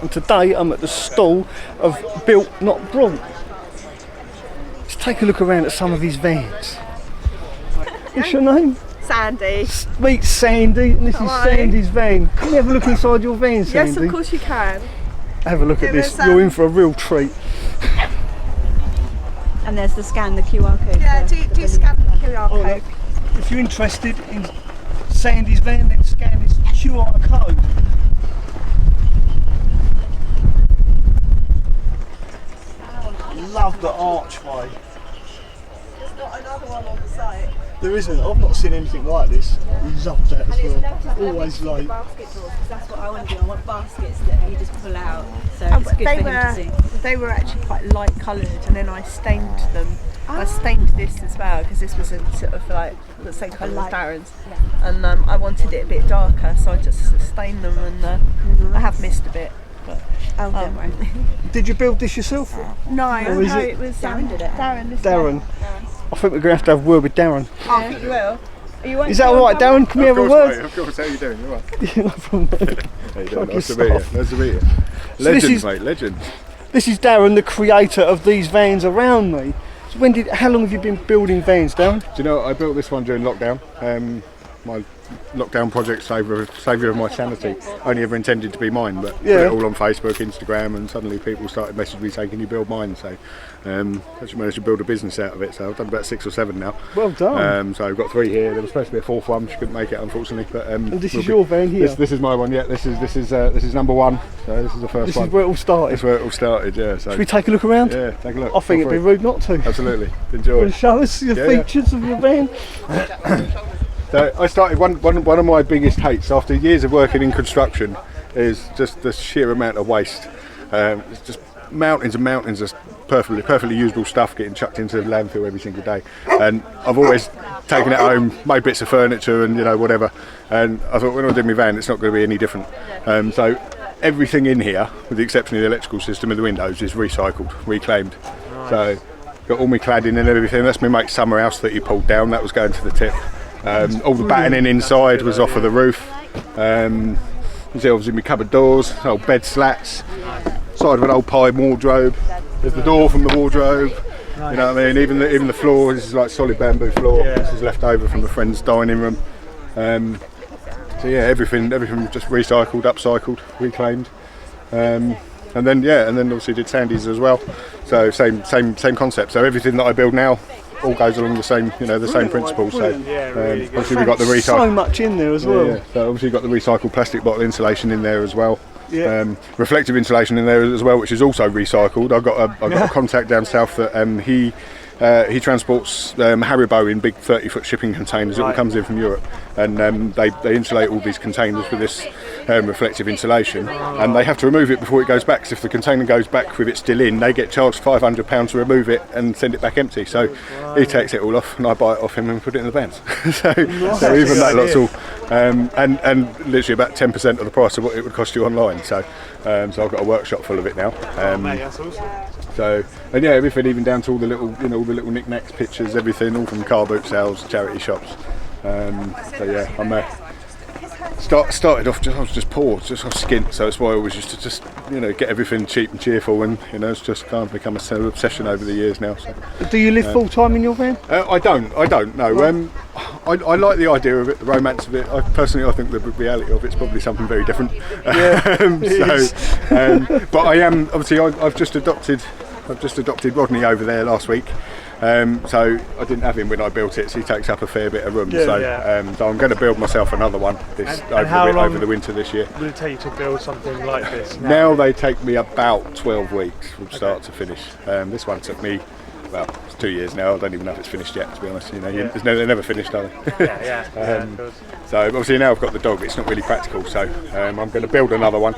And today I'm at the stall of Built Not Brought. Let's take a look around at some of his vans. What's your name? Sandy. Meet Sandy, and this is Sandy's van. Can we have a look inside your van, Sandy? Yes, of course you can. Have a look at this. You're in for a real treat. And there's the scan the QR code. Yeah, do scan the QR code. If you're interested in Sandy's van, then scan this QR code. Love the archway. There's not another one on the site. There isn't. I've not seen anything like this. We love that as well. Always like. Basket doors, because that's what I want to do. I want baskets that you just pull out. So it's good for him to see. They were actually quite light coloured, and then I stained them. I stained this as well because this was a sort of like the same colour as Darren's, and I wanted it a bit darker, so I just stained them, and I have missed a bit. But, don't worry. Did you build this yourself? No, it was Darren did it. Darren. I think we're going to have a word with Darren. I think you will. Is that all right, Darren? Can we have a word? Mate, of course. How are you doing? You all right? Yeah, no problem. How you doing? Nice to meet you. Nice to meet you. Legends, mate. Legends. This is Darren, the creator of these vans around me. So how long have you been building vans, Darren? Do you know, I built this one during lockdown. My lockdown project, saviour of my sanity, only ever intended to be mine, but put it all on Facebook, Instagram, and suddenly people started messaging me saying, can you build mine? So actually managed to build a business out of it, so I've done about 6 or 7 now. Well done. So I've got 3 here. There was supposed to be a 4th one, she couldn't make it unfortunately. But and this is your van here? This is my one, yeah. This is number 1, so this is the first one. This is where it all started? This is where it all started, yeah. So. Should we take a look around? Yeah, take a look. I think it'd be rude not to. Absolutely, enjoy. Will show us the features of your van? So I started, one of my biggest hates after years of working in construction is just the sheer amount of waste. It's just mountains and mountains of perfectly usable stuff getting chucked into the landfill every single day. And I've always taken it home, made bits of furniture and whatever. And I thought when I did my van, it's not going to be any different. So everything in here, with the exception of the electrical system and the windows, is recycled, reclaimed. Nice. So got all my cladding and everything. That's my mate's summer house that he pulled down. That was going to the tip. All the battening inside was off of the roof. You see obviously my cupboard doors, old bed slats, side of an old pine wardrobe. There's the door from the wardrobe. You know what I mean? Even the floor, this is like solid bamboo floor. This is left over from a friend's dining room. So yeah, everything just recycled, upcycled, reclaimed. And then obviously did Sandy's as well. So same concept. So everything that I build now all goes along the same, the same principles. So obviously we've got the recycle. So much in there as well. Yeah. So obviously you've got the recycled plastic bottle insulation in there as well. Yeah. Reflective insulation in there as well, which is also recycled. I've got a contact down south that he transports Haribo in big 30-foot shipping containers. It all comes in from Europe, and they insulate all these containers with this reflective insulation, and they have to remove it before it goes back. So if the container goes back with it still in, they get charged £500 to remove it and send it back empty. So he takes it all off, and I buy it off him and put it in the vans. so even that lot's all, and literally about 10% of the price of what it would cost you online. So I've got a workshop full of it now. That's awesome. So, and yeah, everything, even down to all the little knickknacks, pictures, everything, all from car boot sales, charity shops. So yeah, I'm started off. I was just poor, just off skint. So that's why I always used to just get everything cheap and cheerful, and it's just kind of become a obsession over the years now. So. Do you live full time in your van? I don't. No. I like the idea of it, the romance of it. I think the reality of it's probably something very different. Yeah, but I am obviously. I've just adopted Rodney over there last week. So I didn't have him when I built it, so he takes up a fair bit of room. So I'm going to build myself another one over the winter this year. Will it take you to build something like this? Now they take me about 12 weeks from start to finish. This one took me, it's 2 years now. I don't even know if it's finished yet, to be honest. They're never finished, are they? So obviously now I've got the dog, it's not really practical. So I'm going to build another one.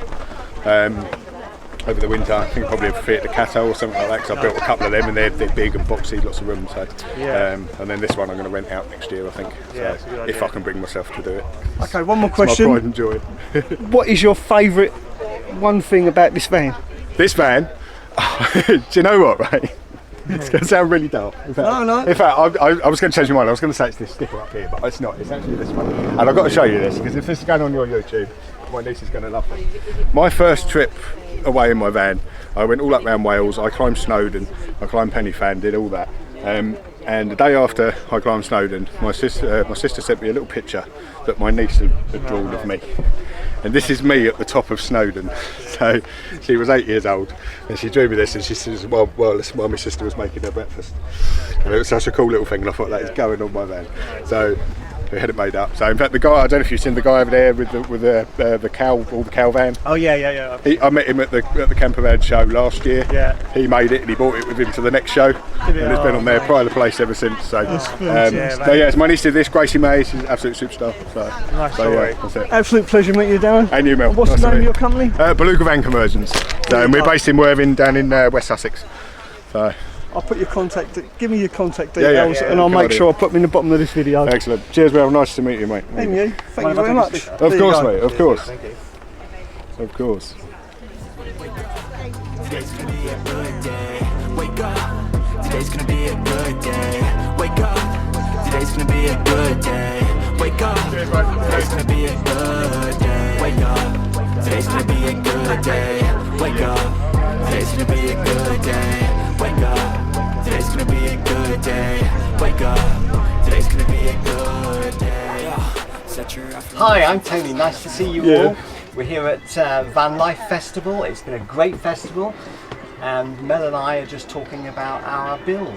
Over the winter, I think probably a Fiat Ducato or something like that, because I built a couple of them and they're big and boxy, lots of room. So, and then this one I'm going to rent out next year, I think. So, if I can bring myself to do it. Okay, one more question. My pride and joy. What is your favourite one thing about this van? This van? Do you know what, right? It's going to sound really dull. In fact, I was going to change my mind. I was going to say it's this sticker up here, but it's not. It's actually this one. And I've got to show you this, because if this is going on your YouTube, my niece is going to love them. My first trip away in my van, I went all up around Wales. I climbed Snowdon, I climbed Pennyfan, did all that. And the day after I climbed Snowdon, my sister sent me a little picture that my niece had drawn of me. And this is me at the top of Snowdon. So she was 8 years old, and she drew me this, and she says, well, listen, while my sister was making her breakfast. And it was such a cool little thing, and I thought that is going on my van. So we had it made up. So in fact, the guy, I don't know if you've seen the guy over there with the cow, all the cow van. Oh yeah. I met him at the camper van show last year. Yeah. He made it and he brought it with him to the next show, and it's been on their pride of place ever since. So, so my niece did this. Gracie May, she's an absolute superstar. So, Nice story. that's it. Absolute pleasure meeting you, Darren. And you, Mel. What's Nice the to name of meet your company? Beluga Van Conversions. So, and we're based in Worthing, down in West Sussex. So. I'll put your contact. Give me your contact Yeah, details, and I'll good make idea. sure I put them in the bottom of this video. Excellent. Cheers, Mel. Nice to meet you, mate. And you. Thank you very much. Of There you course, go. mate. Of course. Thank you. Of course. Today's gonna be a good day. Wake up. Today's gonna be a good day. Wake up. Today's gonna be a good day. Wake up. Today's gonna be a good day. Wake up. Today's gonna be a good day. Wake up. Today's gonna be a good day. Wake up. Today's gonna be a good day. Wake up. Today's gonna be a good day. Set your Hi, I'm Tony. Nice to see you Yeah. all. We're here at Van Life Festival. It's been a great festival, and Mel and I are just talking about our build.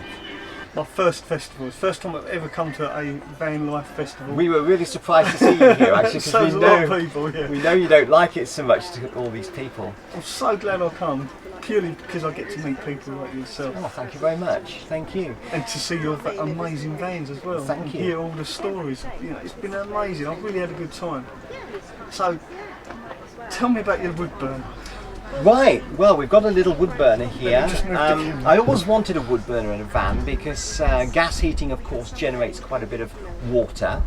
My first festival. It's the first time I've ever come to a van life festival. We were really surprised to see you here, actually, so because there's a lot of people. Yeah. we know you don't like it so much to all these people. I'm so glad I come, purely because I get to meet people like yourself, Oh, thank you very much. Thank you. and to see your amazing vans as well. Thank and you. hear all the stories. You know, it's been amazing. I've really had a good time. So, tell me about your wood burner. Right, well, we've got a little wood burner here. just move the camera. I always wanted a wood burner in a van because gas heating, of course, generates quite a bit of water.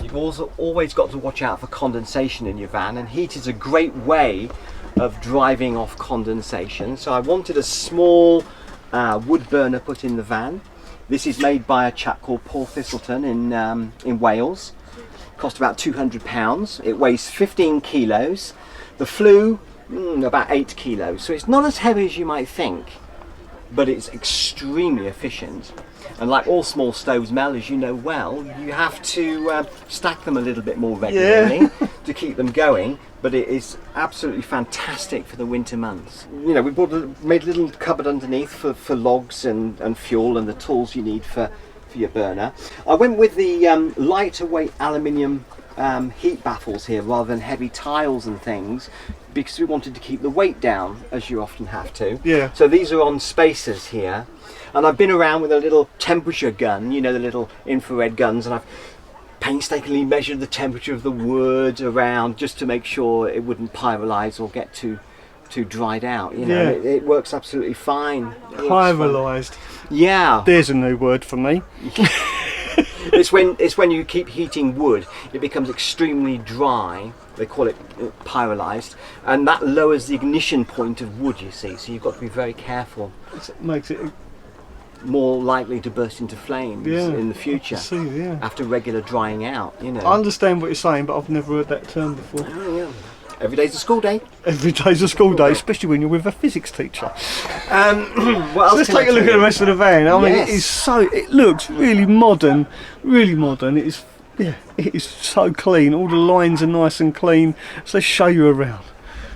You've also always got to watch out for condensation in your van, and heat is a great way of driving off condensation. So I wanted a small wood burner put in the van. This is made by a chap called Paul Thistleton in Wales. Cost about £200. It weighs 15 kilos. The flue, about 8 kilos. So it's not as heavy as you might think, but it's extremely efficient. And like all small stoves, Mel, as you know well, you have to stack them a little bit more regularly to keep them going. But it is absolutely fantastic for the winter months. You know, we made a little cupboard underneath for logs and fuel and the tools you need for your burner. I went with the lighter weight aluminium heat baffles here rather than heavy tiles and things, because we wanted to keep the weight down, as you often have to. Yeah. So these are on spacers here, and I've been around with a little temperature gun, you know, the little infrared guns, and I've painstakingly measured the temperature of the wood around just to make sure it wouldn't pyrolyze or get too dried out. You know, Yeah. it works absolutely fine. It works fine. Pyrolyzed. Yeah. There's a new word for me. It's when you keep heating wood, it becomes extremely dry. They call it pyrolyzed, and that lowers the ignition point of wood, you see, so you've got to be very careful. It makes it. More likely to burst into flames in the future I see, yeah. after regular drying out, you know. I understand what you're saying, but I've never heard that term before. Oh, yeah. Every day's a school day. Every day's a school day, especially when you're with a physics teacher. What else So let's can I take a look tell at the you? rest of the van. I mean, Yes. it is so. It looks really modern, really modern. It is, yeah, it is so clean. All the lines are nice and clean. So let's show you around.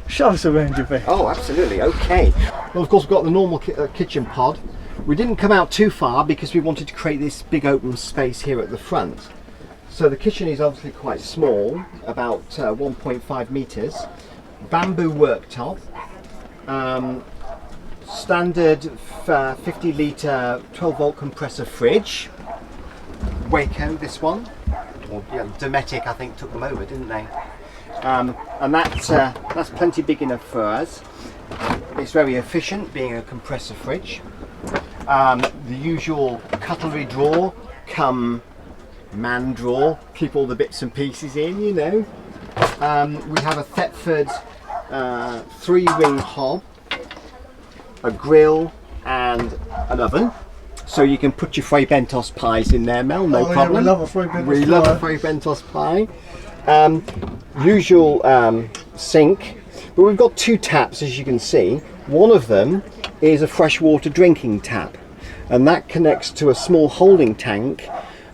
Show us around your van. Oh, absolutely. Okay. Well, of course, we've got the normal kitchen pod. We didn't come out too far because we wanted to create this big open space here at the front. So the kitchen is obviously quite small, about 1.5 meters. Bamboo worktop. Standard 50 litre 12 volt compressor fridge. Waco, this one. Or yeah, Dometic, I think, took them over, didn't they? And that's plenty big enough for us. It's very efficient, being a compressor fridge. The usual cutlery drawer, come man drawer, keep all the bits and pieces in, you know. We have a Thetford 3-ring hob, a grill and an oven. So you can put your Fray Bentos pies in there, Mel, no problem. Yeah, we love a Fray Bentos We pie. love a Fray Bentos pie. Usual sink, but we've got 2 taps, as you can see. One of them is a freshwater drinking tap, and that connects to a small holding tank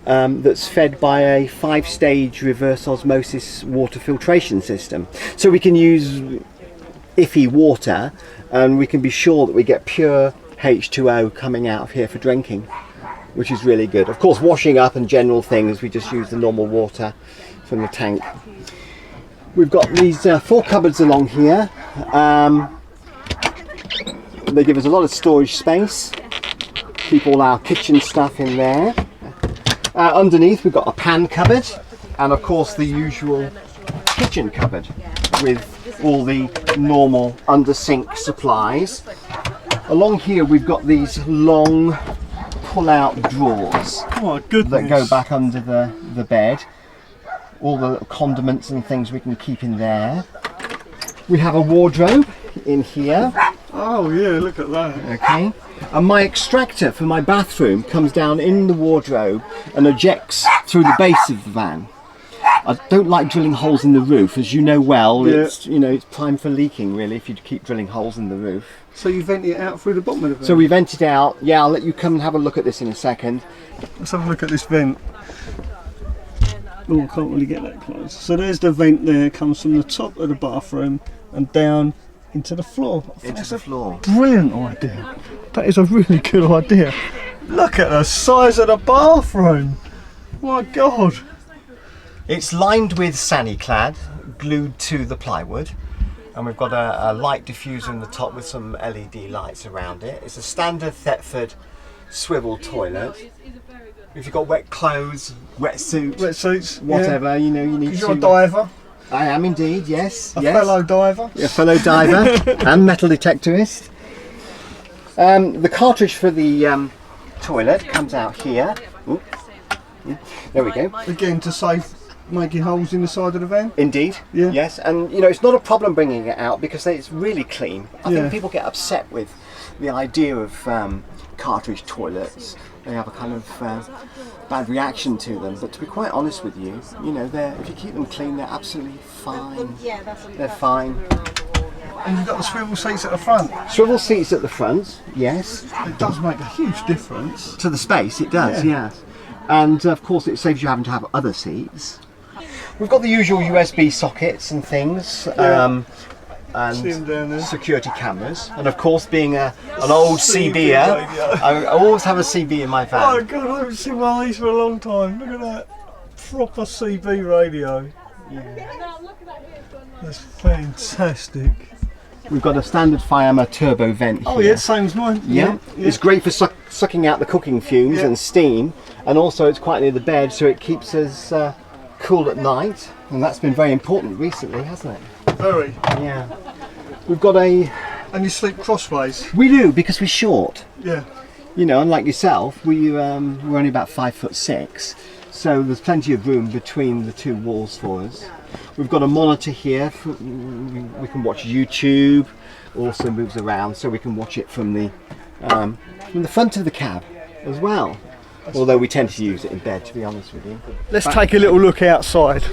that's fed by a 5-stage reverse osmosis water filtration system. So we can use iffy water, and we can be sure that we get pure H2O coming out of here for drinking, which is really good. Of course, washing up and general things, we just use the normal water from the tank. We've got these 4 cupboards along here. They give us a lot of storage space. Keep all our kitchen stuff in there. Underneath we've got a pan cupboard, and of course the usual kitchen cupboard with all the normal under sink supplies. Along here we've got these long pull-out drawers that go back under the bed. All the condiments and things we can keep in there. We have a wardrobe in here. Oh yeah, look at that. Okay. And my extractor for my bathroom comes down in the wardrobe and ejects through the base of the van. I don't like drilling holes in the roof, as you know well. Yeah. It's, you know, it's prime for leaking really if you keep drilling holes in the roof. So you vent it out through the bottom of the vent? So we vent it out. Yeah, I'll let you come and have a look at this in a second. Let's have a look at this vent. Oh, I can't really get that close. So there's the vent there, comes from the top of the bathroom and down into the floor. Into the floor. Brilliant idea. That is a really good idea. Look at the size of the bathroom. My God. It's lined with Sani-clad, glued to the plywood, and we've got a light diffuser in the top with some LED lights around it. It's a standard Thetford swivel toilet. If you've got wet clothes, wetsuits, whatever, you know, you need to. You're a diver. I am indeed, yes. A fellow diver. A fellow diver and metal detectorist. The cartridge for the toilet comes out here. Ooh. There we go. Again, to save making holes in the side of the van. Indeed. Yeah. Yes, and you know it's not a problem bringing it out because it's really clean. I Yeah. think people get upset with the idea of cartridge toilets. They have a kind of bad reaction to them, but to be quite honest with you, you know, if you keep them clean, they're absolutely fine. They're fine. And you've got the swivel seats at the front. Swivel seats at the front, yes. It does make a huge difference. To the space, it does, yes. And of course it saves you having to have other seats. We've got the usual USB sockets and things, and security cameras. And of course, being an old CBer, I always have a CB in my van. Oh God, I haven't seen one of these for a long time. Look at that. Proper CB radio. Yeah. That's fantastic. We've got a standard Fiamma turbo vent here. Oh yeah, same as mine. Yeah. It's great for sucking out the cooking fumes and steam, and also it's quite near the bed, so it keeps us cool at night, and that's been very important recently, hasn't it? Very. Yeah. We've got a... And you sleep crossways? We do, because we're short. Yeah. You know, unlike yourself, we're only about 5'6", so there's plenty of room between the 2 walls for us. We've got a monitor here, we can watch YouTube, also moves around, so we can watch it from the front of the cab as well. Although we tend to use it in bed, to be honest with you. Let's take a little look outside.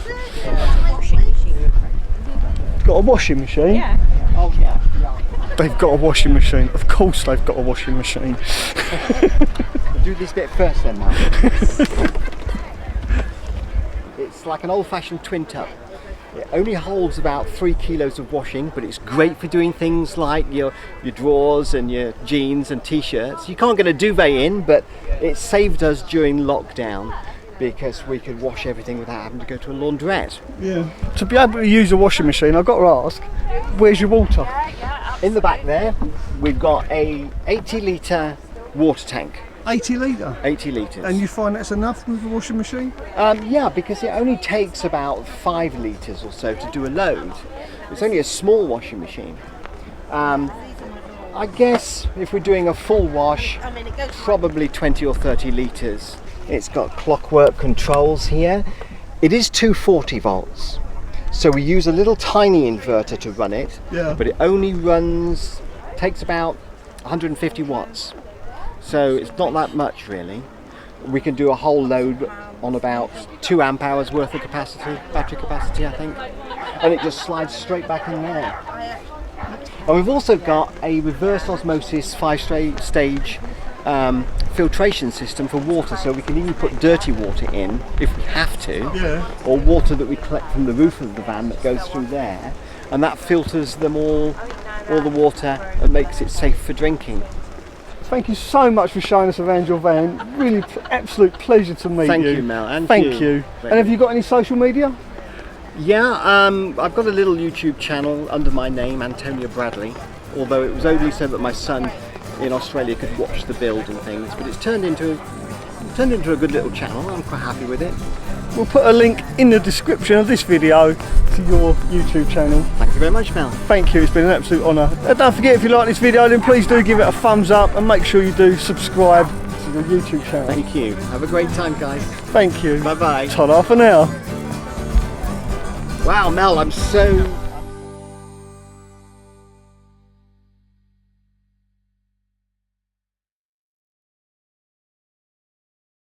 Got a washing machine? Yeah. Oh yeah. They've got a washing machine. Of course they've got a washing machine. Do this bit first then, Mark. It's like an old-fashioned twin tub. It only holds about 3 kilos of washing, but it's great for doing things like your drawers and your jeans and t-shirts. You can't get a duvet in, but it saved us during lockdown because we could wash everything without having to go to a laundrette. Yeah. To be able to use a washing machine, I've got to ask, where's your water? In the back there, we've got a 80-litre water tank. 80 litre? 80 litres. And you find that's enough with the washing machine? Yeah, because it only takes about 5 litres or so to do a load. It's only a small washing machine. I guess if we're doing a full wash, probably 20 or 30 litres. It's got clockwork controls here. It is 240 volts. So we use a little tiny inverter to run it, but it only takes about 150 watts. So it's not that much really. we can do a whole load on about 2 amp hours worth of capacity, battery capacity I think, and it just slides straight back in there. And we've also got a reverse osmosis 5-stage filtration system for water, so we can even put dirty water in if we have to, or water that we collect from the roof of the van that goes through there, and that filters them all the water and makes it safe for drinking. Thank you so much for showing us around your van. Really, absolute pleasure to meet you. Thank you, Mel. And Thank you. And have you got any social media? Yeah, I've got a little YouTube channel under my name, Antonio Bradley, although it was only so that my son in Australia could watch the build and things, but it's turned into a good little channel. I'm quite happy with it. We'll put a link in the description of this video to your YouTube channel. Thank you very much, Mel. Thank you, it's been an absolute honour. And don't forget, if you like this video, then please do give it a thumbs up and make sure you do subscribe to the YouTube channel. Thank you. Have a great time, guys. Thank you. Bye-bye. Ta-ra for now. Wow, Mel, I'm so